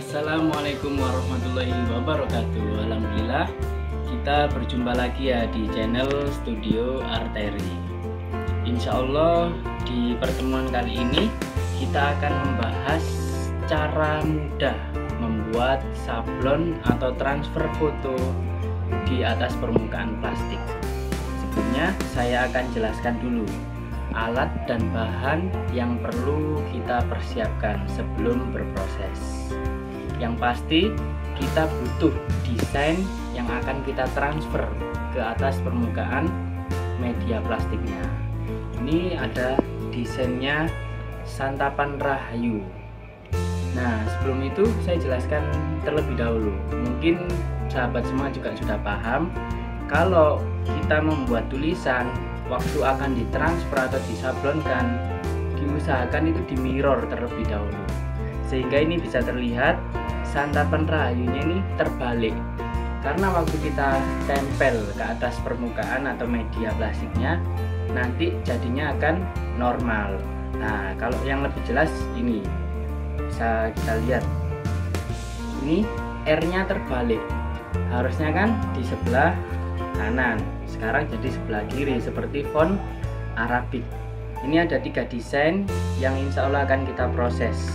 Assalamualaikum warahmatullahi wabarakatuh. Alhamdulillah kita berjumpa lagi ya di channel Studio Arteri. Insya Allah di pertemuan kali ini kita akan membahas cara mudah membuat sablon atau transfer foto di atas permukaan plastik. Sebelumnya saya akan jelaskan dulu alat dan bahan yang perlu kita persiapkan sebelum berproses. Yang pasti kita butuh desain yang akan kita transfer ke atas permukaan media plastiknya. Ini ada desainnya santapan Rahayu. Nah, sebelum itu saya jelaskan terlebih dahulu. Mungkin sahabat semua juga sudah paham kalau kita membuat tulisan waktu akan ditransfer atau disablonkan, diusahakan itu di mirror terlebih dahulu, sehingga ini bisa terlihat santapan rahayunya ini terbalik. Karena waktu kita tempel ke atas permukaan atau media plastiknya, nanti jadinya akan normal. Nah, kalau yang lebih jelas ini bisa kita lihat, ini R-nya terbalik, harusnya kan di sebelah kanan, sekarang jadi sebelah kiri seperti font Arabik. Ini ada 3 desain yang insya Allah akan kita proses.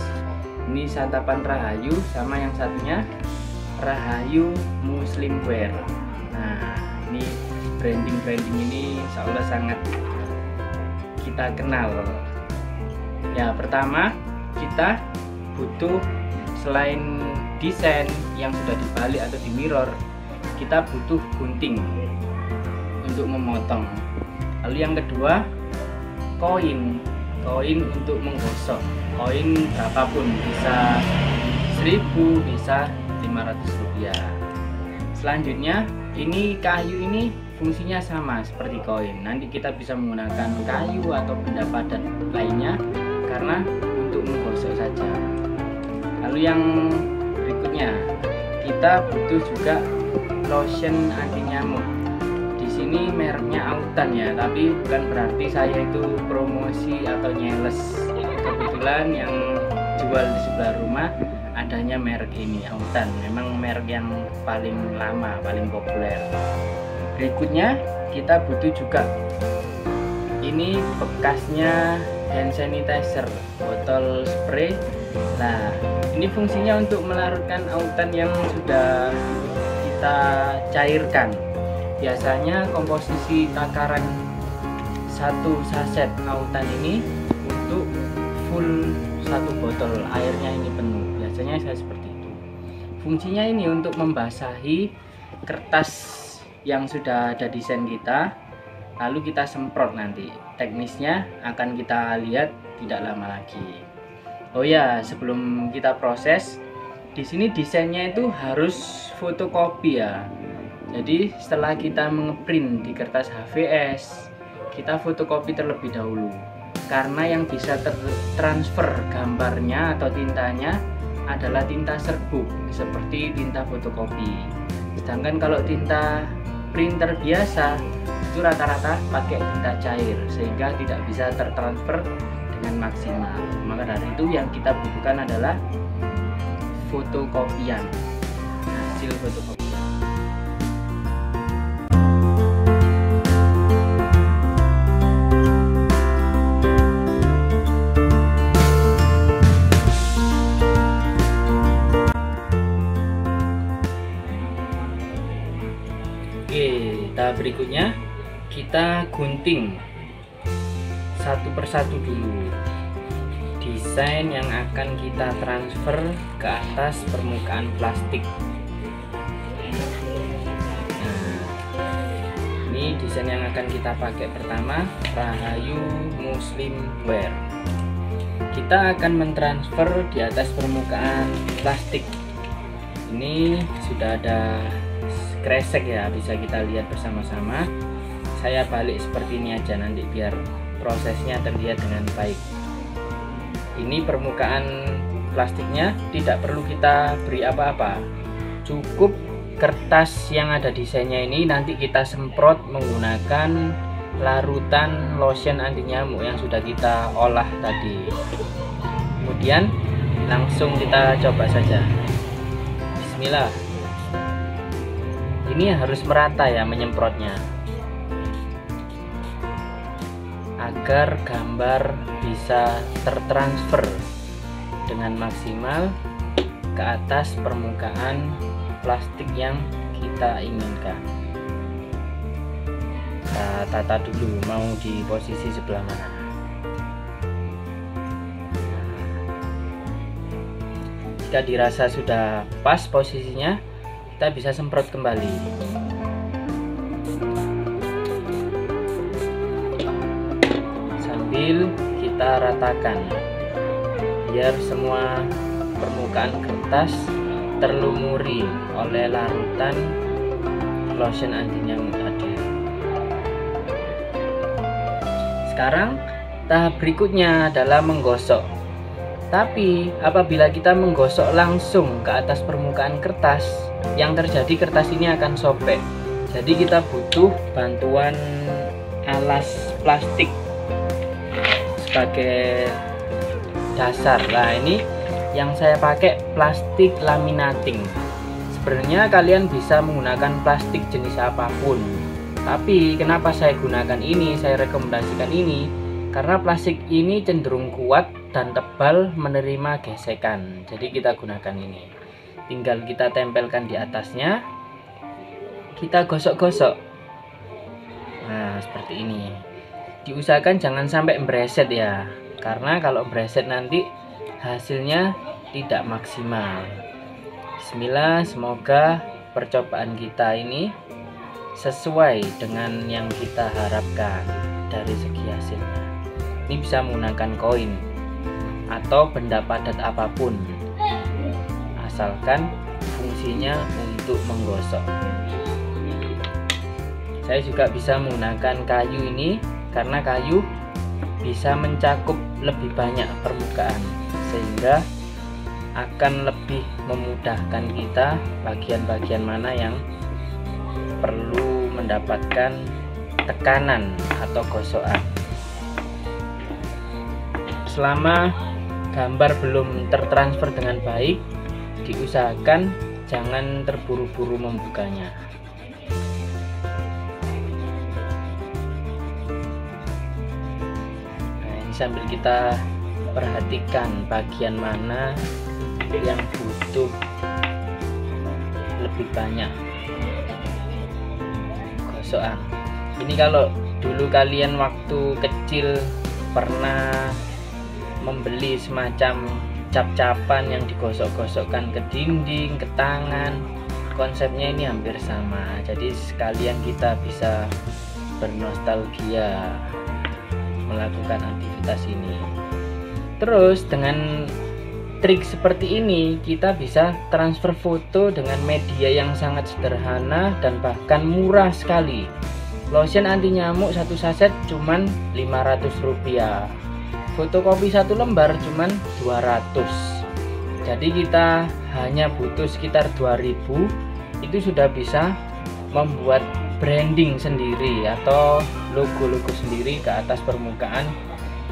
Ini santapan Rahayu sama yang satunya Rahayu Muslim Wear. Nah, ini branding ini insya Allah sangat kita kenal. Ya, pertama kita butuh selain desain yang sudah dibalik atau di mirror, kita butuh gunting untuk memotong. Lalu yang kedua, koin untuk menggosok. Koin berapapun, bisa 1000, bisa 500 rupiah. Selanjutnya, ini kayu ini fungsinya sama seperti koin. Nanti kita bisa menggunakan kayu atau benda padat lainnya karena untuk menggosok saja. Lalu yang berikutnya, kita butuh juga lotion anti nyamuk. Di sini mereknya Autan ya, tapi bukan berarti saya itu promosi atau nyeles. Kebetulan yang jual di sebelah rumah adanya merek ini, Autan. Memang merek yang paling lama, paling populer. Berikutnya kita butuh juga ini bekasnya hand sanitizer, botol spray. Nah, ini fungsinya untuk melarutkan Autan yang sudah kita cairkan. Biasanya komposisi takaran 1 saset Autan ini untuk full 1 botol airnya ini penuh. Biasanya saya seperti itu. Fungsinya ini untuk membasahi kertas yang sudah ada desain kita, lalu kita semprot. Nanti teknisnya akan kita lihat tidak lama lagi. Oh ya, sebelum kita proses, di sini desainnya itu harus fotokopi ya. Jadi setelah kita mengeprint di kertas HVS, kita fotokopi terlebih dahulu. Karena yang bisa tertransfer gambarnya atau tintanya adalah tinta serbuk seperti tinta fotokopi. Sedangkan kalau tinta printer biasa itu rata-rata pakai tinta cair, sehingga tidak bisa tertransfer dengan maksimal. Maka dari itu yang kita butuhkan adalah fotokopian, hasil fotokopian. Oke, tahap berikutnya kita gunting satu persatu dulu desain yang akan kita transfer ke atas permukaan plastik. Nah, ini desain yang akan kita pakai pertama, Rahayu Muslim Wear. Kita akan mentransfer di atas permukaan plastik. Ini sudah ada kresek ya, bisa kita lihat bersama-sama. Saya balik seperti ini aja nanti biar prosesnya terlihat dengan baik. Ini permukaan plastiknya tidak perlu kita beri apa-apa, cukup kertas yang ada desainnya ini nanti kita semprot menggunakan larutan lotion anti nyamuk yang sudah kita olah tadi. Kemudian langsung kita coba saja. Bismillah. Ini harus merata ya menyemprotnya, agar gambar bisa tertransfer dengan maksimal ke atas permukaan plastik yang kita inginkan. Kita tata dulu mau di posisi sebelah mana. Jika dirasa sudah pas posisinya, kita bisa semprot kembali. Sambil kita ratakan biar semua permukaan kertas terlumuri oleh larutan lotion anti nyamuk tadi. Sekarang tahap berikutnya adalah menggosok. Tapi apabila kita menggosok langsung ke atas permukaan kertas, yang terjadi kertas ini akan sobek. Jadi kita butuh bantuan alas plastik sebagai dasar. Nah, ini yang saya pakai plastik laminating. Sebenarnya kalian bisa menggunakan plastik jenis apapun, tapi kenapa saya gunakan ini, saya rekomendasikan ini, karena plastik ini cenderung kuat dan tebal menerima gesekan. Jadi kita gunakan ini, tinggal kita tempelkan di atasnya, kita gosok-gosok. Nah, seperti ini. Diusahakan jangan sampai bereset ya, karena kalau bereset nanti hasilnya tidak maksimal. Bismillah, semoga percobaan kita ini sesuai dengan yang kita harapkan dari segi hasilnya. Ini bisa menggunakan koin atau benda padat apapun, asalkan fungsinya untuk menggosok. Saya juga bisa menggunakan kayu ini karena kayu bisa mencakup lebih banyak permukaan, sehingga akan lebih memudahkan kita bagian-bagian mana yang perlu mendapatkan tekanan atau gosokan. Selama gambar belum tertransfer dengan baik, diusahakan jangan terburu-buru membukanya. Nah, ini sambil kita perhatikan bagian mana yang butuh lebih banyak gosokan. Ini kalau dulu kalian waktu kecil pernah membeli semacam cap-capan yang digosok-gosokkan ke dinding, ke tangan, konsepnya ini hampir sama. Jadi sekalian kita bisa bernostalgia melakukan aktivitas ini. Terus dengan trik seperti ini kita bisa transfer foto dengan media yang sangat sederhana dan bahkan murah sekali. Lotion anti nyamuk satu saset cuman Rp500. Fotokopi satu lembar cuman 200. Jadi kita hanya butuh sekitar 2000, itu sudah bisa membuat branding sendiri atau logo-logo sendiri ke atas permukaan.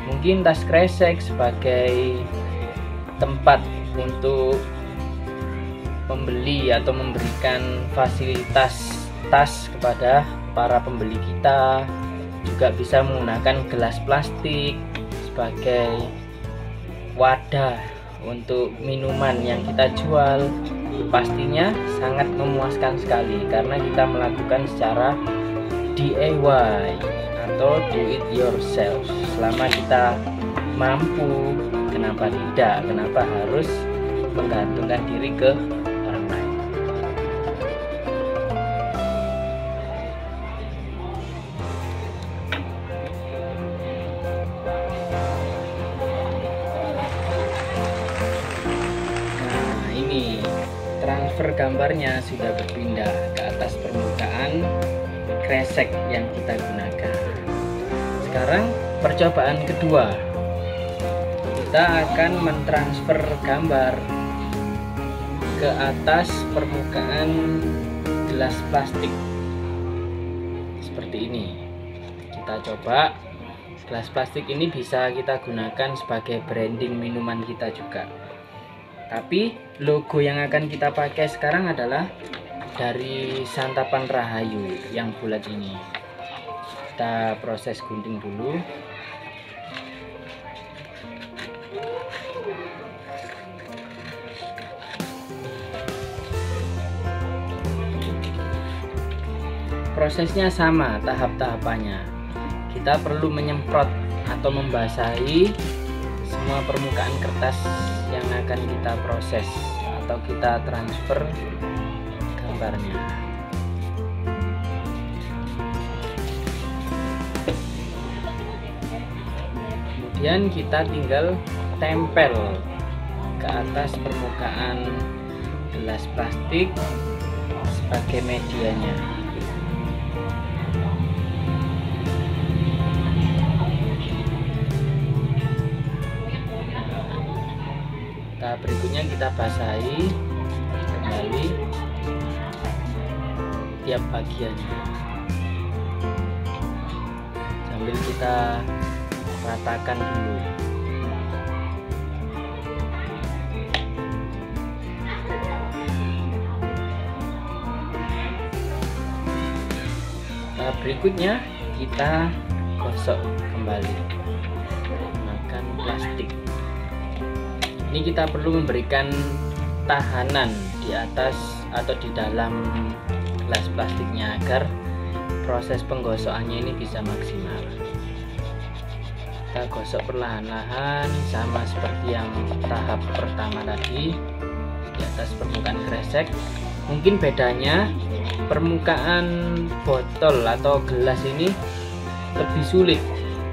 Mungkin tas kresek sebagai tempat untuk membeli atau memberikan fasilitas tas kepada para pembeli kita. Juga bisa menggunakan gelas plastik sebagai wadah untuk minuman yang kita jual. Pastinya sangat memuaskan sekali karena kita melakukan secara DIY atau do it yourself. Selama kita mampu, kenapa tidak? Kenapa harus menggantungkan diri ke orang lain? Nah, ini transfer gambarnya sudah berpindah ke atas permukaan kresek yang kita gunakan. Sekarang percobaan kedua, kita akan mentransfer gambar ke atas permukaan gelas plastik seperti ini. Kita coba. Gelas plastik ini bisa kita gunakan sebagai branding minuman kita juga. Tapi logo yang akan kita pakai sekarang adalah dari Santapan Rahayu yang bulat ini. Kita proses gunting dulu. Prosesnya sama tahap-tahapannya. Kita perlu menyemprot atau membasahi semua permukaan kertas yang akan kita proses atau kita transfer gambarnya. Kemudian kita tinggal tempel ke atas permukaan gelas plastik sebagai medianya. Berikutnya kita basahi kembali tiap bagiannya sambil kita ratakan dulu. Berikutnya kita gosok kembali menggunakan plastik. Ini kita perlu memberikan tahanan di atas atau di dalam gelas plastiknya agar proses penggosokannya ini bisa maksimal. Kita gosok perlahan-lahan sama seperti yang tahap pertama tadi di atas permukaan kresek. Mungkin bedanya permukaan botol atau gelas ini lebih sulit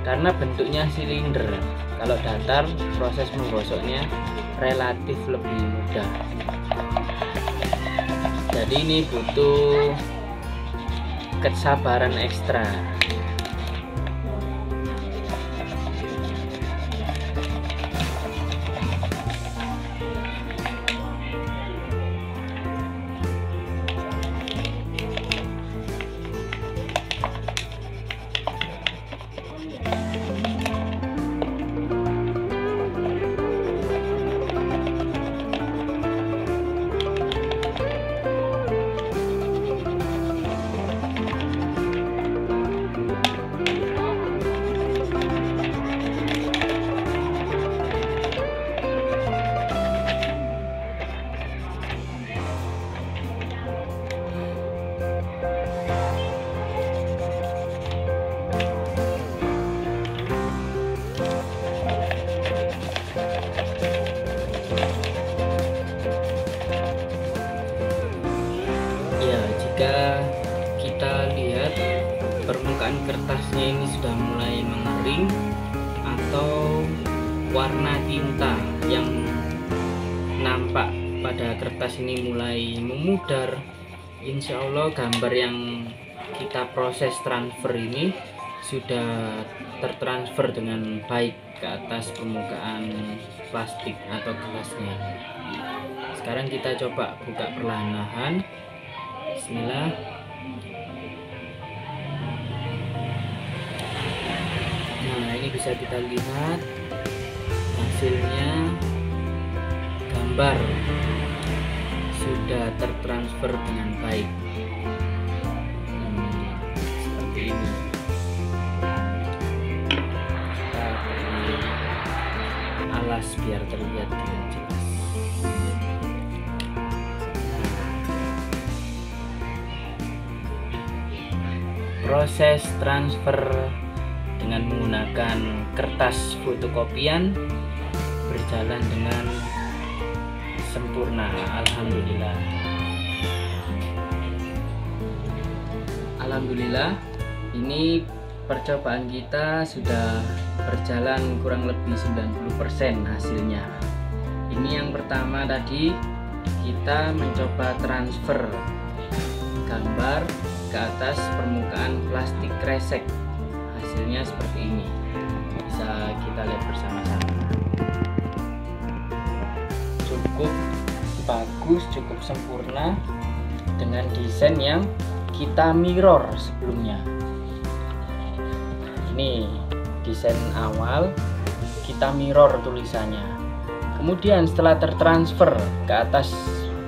karena bentuknya silinder. Kalau datar, proses menggosoknya relatif lebih mudah. Jadi ini butuh kesabaran ekstra. Jika kita lihat permukaan kertasnya ini sudah mulai mengering atau warna tinta yang nampak pada kertas ini mulai memudar, insya Allah gambar yang kita proses transfer ini sudah tertransfer dengan baik ke atas permukaan plastik atau gelasnya. Sekarang kita coba buka perlahan-lahan. Bismillah. Nah, ini bisa kita lihat hasilnya, gambar sudah tertransfer dengan baik. Seperti ini. Kita beri alas biar terlihat dengan jelas. Proses transfer dengan menggunakan kertas fotokopian berjalan dengan sempurna, alhamdulillah. Alhamdulillah, ini percobaan kita sudah berjalan kurang lebih 90% hasilnya. Ini yang pertama tadi, kita mencoba transfer gambar ke atas permukaan plastik kresek. Hasilnya seperti ini, bisa kita lihat bersama-sama. Cukup bagus, cukup sempurna dengan desain yang kita mirror sebelumnya. Ini desain awal, kita mirror tulisannya. Kemudian setelah tertransfer ke atas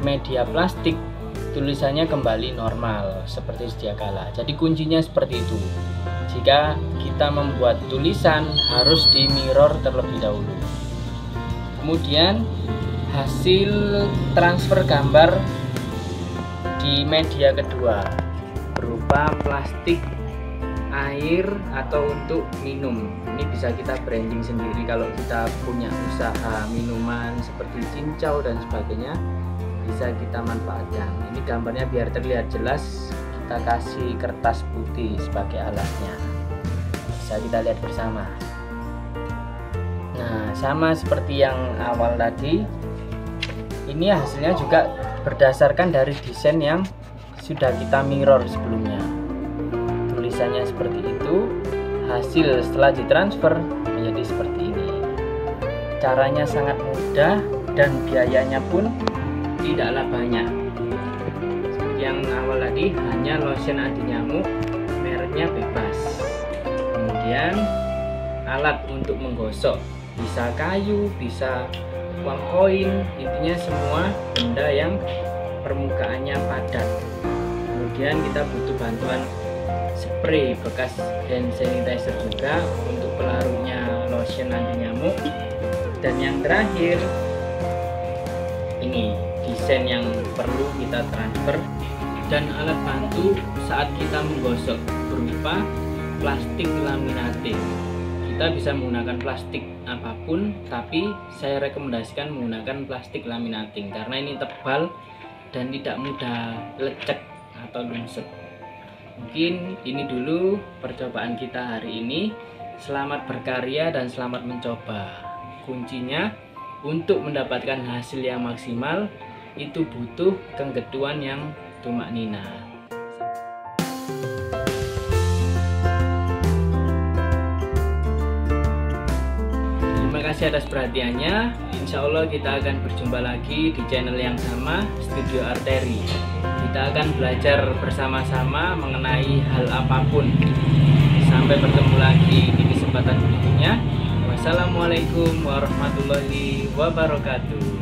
media plastik, tulisannya kembali normal seperti sedia kala. Jadi kuncinya seperti itu. Jika kita membuat tulisan harus di mirror terlebih dahulu. Kemudian hasil transfer gambar di media kedua berupa plastik, air, atau untuk minum. Ini bisa kita branding sendiri kalau kita punya usaha minuman seperti cincau dan sebagainya, bisa kita manfaatkan. Ini gambarnya biar terlihat jelas, kita kasih kertas putih sebagai alatnya. Bisa kita lihat bersama. Nah, sama seperti yang awal tadi, ini hasilnya juga berdasarkan dari desain yang sudah kita mirror sebelumnya. Tulisannya seperti itu, hasil setelah ditransfer menjadi seperti ini. Caranya sangat mudah dan biayanya pun tidaklah banyak. Seperti yang awal tadi, hanya lotion anti nyamuk, mereknya bebas. Kemudian alat untuk menggosok, bisa kayu, bisa uang koin, intinya semua benda yang permukaannya padat. Kemudian kita butuh bantuan spray bekas hand sanitizer juga untuk pelarutnya lotion anti nyamuk. Dan yang terakhir, ini desain yang perlu kita transfer dan alat bantu saat kita menggosok berupa plastik laminating. Kita bisa menggunakan plastik apapun, tapi saya rekomendasikan menggunakan plastik laminating karena ini tebal dan tidak mudah lecek atau lungsut. Mungkin ini dulu percobaan kita hari ini. Selamat berkarya dan selamat mencoba. Kuncinya untuk mendapatkan hasil yang maksimal itu butuh kenggeduan yang tumak nina. Terima kasih atas perhatiannya. Insya Allah kita akan berjumpa lagi di channel yang sama, Studio Arteri. Kita akan belajar bersama-sama mengenai hal apapun. Sampai bertemu lagi di kesempatan berikutnya. Wassalamualaikum warahmatullahi wabarakatuh.